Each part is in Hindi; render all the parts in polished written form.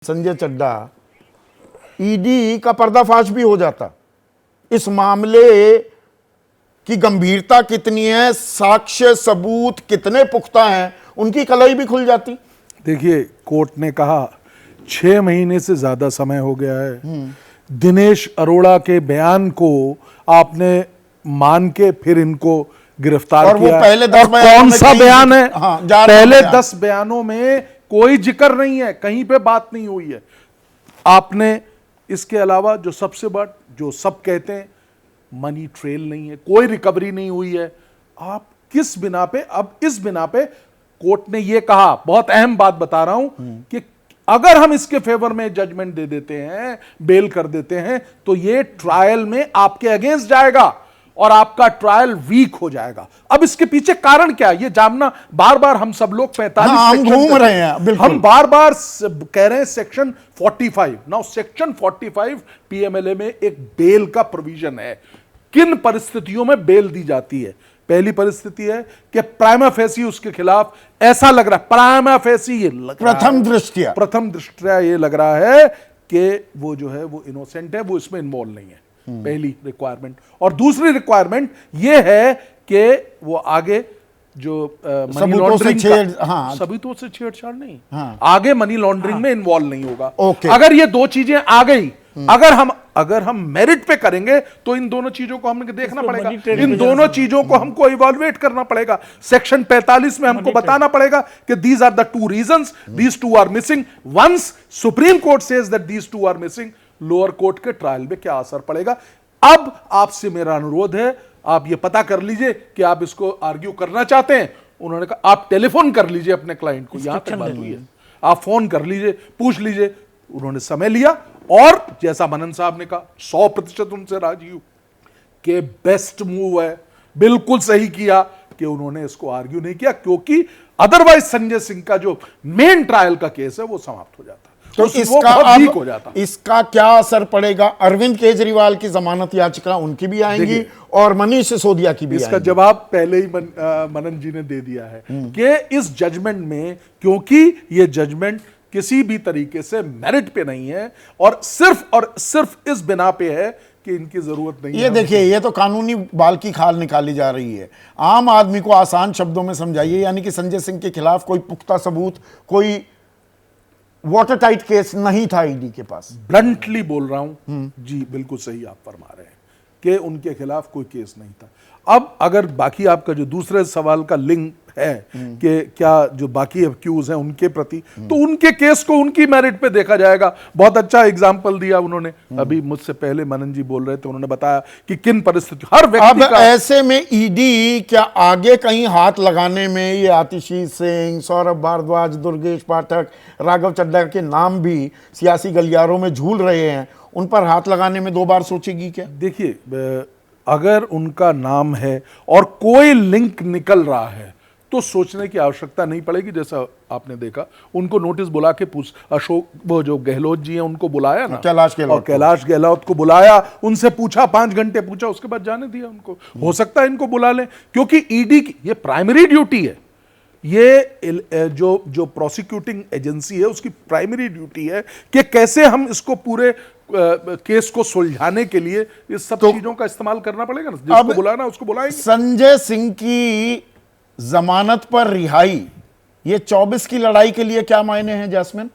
संजय चड्ढा, ईडी का पर्दाफाश भी हो जाता। इस मामले की गंभीरता कितनी है, साक्ष्य सबूत कितने पुख्ता हैं, उनकी कलाई भी खुल जाती। देखिए, कोर्ट ने कहा 6 महीने से ज्यादा समय हो गया है। दिनेश अरोड़ा के बयान को आपने मान के फिर इनको गिरफ्तार और किया। वो पहले 10 और कौन सा बयान है? हाँ, पहले 10 बयानों में कोई जिक्र नहीं है, कहीं पे बात नहीं हुई है। आपने इसके अलावा जो सबसे बड़ा, जो सब कहते हैं, मनी ट्रेल नहीं है, कोई रिकवरी नहीं हुई है। आप किस बिना पे, अब इस बिना पे कोर्ट ने यह कहा, बहुत अहम बात बता रहा हूं, कि अगर हम इसके फेवर में जजमेंट दे देते हैं, बेल कर देते हैं, तो यह ट्रायल में आपके अगेंस्ट जाएगा और आपका ट्रायल वीक हो जाएगा। अब इसके पीछे कारण क्या है, ये जानना बार बार हम सब लोग 45 हम घूम रहे हैं, बिल्कुल। हम बार बार कह रहे हैं सेक्शन 45। नाउ सेक्शन 45 पीएमएलए में एक बेल का प्रोविजन है। किन परिस्थितियों में बेल दी जाती है? पहली परिस्थिति है कि प्राइमा फेसी उसके खिलाफ ऐसा लग रहा है, प्राइमा फेसी ये लग रहा है, प्रथम दृष्टया ये लग रहा है कि वो जो है वो इनोसेंट है, वो इसमें इन्वॉल्व नहीं है। पहली रिक्वायरमेंट। और दूसरी रिक्वायरमेंट ये है कि वो आगे जो मनी लॉन्ड्रिंग सबूतों से छेड़छाड़ नहीं, आगे मनी लॉन्ड्रिंग में इन्वॉल्व नहीं होगा। अगर ये दो चीजें आ गई, अगर हम मेरिट पे करेंगे तो इन दोनों चीजों को हमें देखना पड़ेगा, इन दोनों चीजों को हमको इवैल्यूएट करना पड़ेगा। सेक्शन 45 में हमको बताना पड़ेगा कि these are the two regions, these two are missing. Once supreme court says that these two are missing, lower court के ट्रायल में क्या असर पड़ेगा। अब आपसे मेरा अनुरोध है, आप ये पता कर लीजिए कि आप इसको आर्ग्यू करना चाहते हैं। उन्होंने कहा आप टेलीफोन कर लीजिए अपने क्लाइंट को, यहां तक बात हुई है, आप फोन कर लीजिए, पूछ लीजिए। उन्होंने समय लिया और जैसा मनन साहब ने कहा 100% उनसे राजी हूं कि बेस्ट मूव है, बिल्कुल सही किया कि उन्होंने इसको आर्ग्यू नहीं किया, क्योंकि अदरवाइज संजय सिंह का जो मेन ट्रायल का केस है वो समाप्त हो जाता। तो इसका क्या असर पड़ेगा? अरविंद केजरीवाल की जमानत याचिका उनकी भी आएंगी और मनीष सिसोदिया की भी इसका जवाब पहले ही मनन जी ने दे दिया है कि इस जजमेंट में, क्योंकि यह जजमेंट किसी भी तरीके से मेरिट पे नहीं है और सिर्फ इस बिना पे है कि इनकी जरूरत नहीं है। ये देखिए, ये तो कानूनी बाल की खाल निकाली जा रही है। आम आदमी को आसान शब्दों में समझाइए, यानी कि संजय सिंह के खिलाफ कोई पुख्ता सबूत, कोई वाटर टाइट केस नहीं था ईडी के पास। ब्लंटली बोल रहा हूं जी, बिल्कुल सही आप फरमा रहे हैं कि उनके खिलाफ कोई केस नहीं था। अब अगर बाकी आपका जो दूसरे सवाल का लिंक है कि क्या जो बाकी अक्यूज हैं उनके प्रति, तो उनके केस को उनकी मेरिट पे देखा जाएगा। बहुत अच्छा एग्जांपल दिया उन्होंने, अभी मुझसे पहले मनन जी बोल रहे थे, उन्होंने बताया कि किन परिस्थितियों हर व्यक्ति अब ऐसे में ईडी क्या आगे कहीं हाथ लगाने में, ये आतिशी सिंह, सौरभ भारद्वाज, दुर्गेश पाठक, राघव चड्ढा के नाम भी सियासी गलियारों में झूल रहे हैं, उन पर हाथ लगाने में 2 बार सोचेगी क्या? देखिए, अगर उनका नाम है और कोई लिंक निकल रहा है तो सोचने की आवश्यकता नहीं पड़ेगी। जैसा आपने देखा, उनको नोटिस बुला के पूछ, अशोक वो जो गहलोत जी हैं उनको बुलाया ना, कैलाश गहलोत को बुलाया, उनसे पूछा, 5 घंटे पूछा, उसके बाद जाने दिया उनको। हो सकता है इनको बुला लें, क्योंकि ईडी की ये प्राइमरी ड्यूटी है, ये जो प्रोसिक्यूटिंग एजेंसी है उसकी प्राइमरी ड्यूटी है कि कैसे हम इसको पूरे केस को सुलझाने के लिए इस सब चीजों का इस्तेमाल करना पड़ेगा ना। जिसको बुलाना उसको बुलाएंगे। संजय सिंह की जमानत पर रिहाई, ये 24 की लड़ाई के लिए क्या मायने हैं जैस्मिन?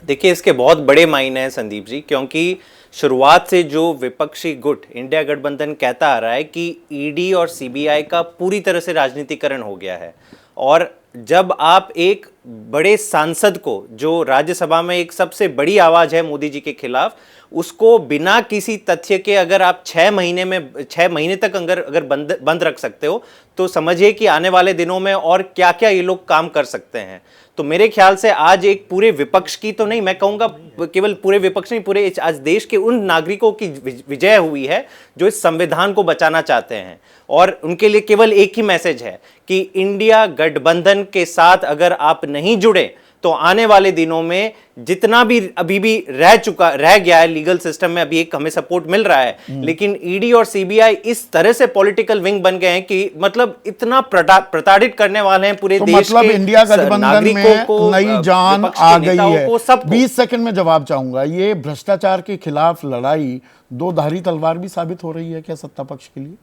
देखिए, इसके बहुत बड़े मायने हैं संदीप जी, क्योंकि शुरुआत से जो विपक्षी गुट इंडिया गठबंधन कहता आ रहा है कि ईडी और सीबीआई का पूरी तरह से राजनीतिकरण हो गया है। और जब आप एक बड़े सांसद को, जो राज्यसभा में एक सबसे बड़ी आवाज है मोदी जी के खिलाफ, उसको बिना किसी तथ्य के अगर आप 6 महीने तक अगर बंद रख सकते हो, तो समझिए कि आने वाले दिनों में और क्या क्या ये लोग काम कर सकते हैं। तो मेरे ख्याल से आज एक पूरे विपक्ष की, तो नहीं मैं कहूंगा केवल पूरे विपक्ष नहीं, पूरे आज देश के उन नागरिकों की विजय हुई है जो इस संविधान को बचाना चाहते हैं। और उनके लिए केवल एक ही मैसेज है कि इंडिया गठबंधन के साथ अगर आप नहीं जुड़े तो आने वाले दिनों में जितना भी अभी भी रह गया है लीगल सिस्टम में, अभी एक हमें सपोर्ट मिल रहा है, लेकिन ईडी और सीबीआई इस तरह से पॉलिटिकल विंग बन गए हैं कि मतलब इतना प्रताड़ित करने वाले हैं पूरे तो देश मतलब के इंडिया गठबंधन नागरिकों में को, नई जान विपक्ष आ के गई नेताओं है। को, सबको। 20 सेकंड में जवाब चाहूंगा, ये भ्रष्टाचार के खिलाफ लड़ाई दो धारी तलवार भी साबित हो रही है क्या सत्ता पक्ष के लिए?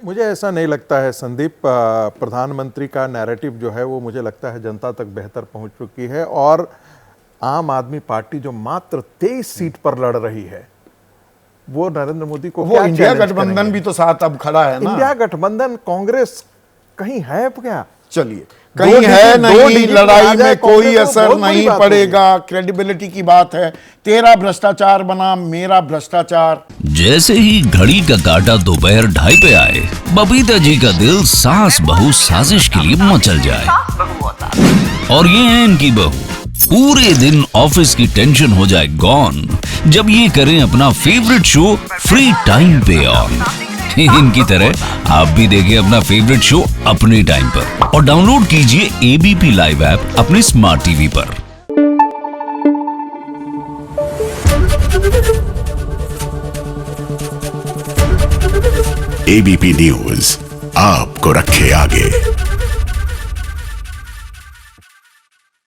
मुझे ऐसा नहीं लगता है संदीप। प्रधानमंत्री का नैरेटिव जो है वो मुझे लगता है जनता तक बेहतर पहुंच चुकी है, और आम आदमी पार्टी जो मात्र 23 सीट पर लड़ रही है, वो नरेंद्र मोदी को वो क्या इंडिया चैलेंज गठबंधन करेंगे? भी तो साथ अब खड़ा है ना। इंडिया गठबंधन कांग्रेस कहीं है क्या? चलिए, कहीं है दो नहीं, डिजिट लड़ाई आ जाए में कोई कांग्रेस को, असर बहुत बड़ी नहीं बात पड़ेगा, क्रेडिबिलिटी की बात है। तेरा भ्रष्टाचार बना मेरा भ्रष्टाचार। जैसे ही घड़ी का काटा दोपहर 2:30 पे आए, बबीता जी का दिल सास बहू साजिश के लिए मचल जाए। और ये है इनकी बहू, पूरे दिन ऑफिस की टेंशन हो जाए गॉन जब ये करें अपना फेवरेट शो फ्री टाइम पे ऑन। इनकी तरह आप भी देखिए अपना फेवरेट शो अपने टाइम पर और डाउनलोड कीजिए एबीपी लाइव ऐप अपने स्मार्ट टीवी पर। एबीपी न्यूज आपको रखे आगे।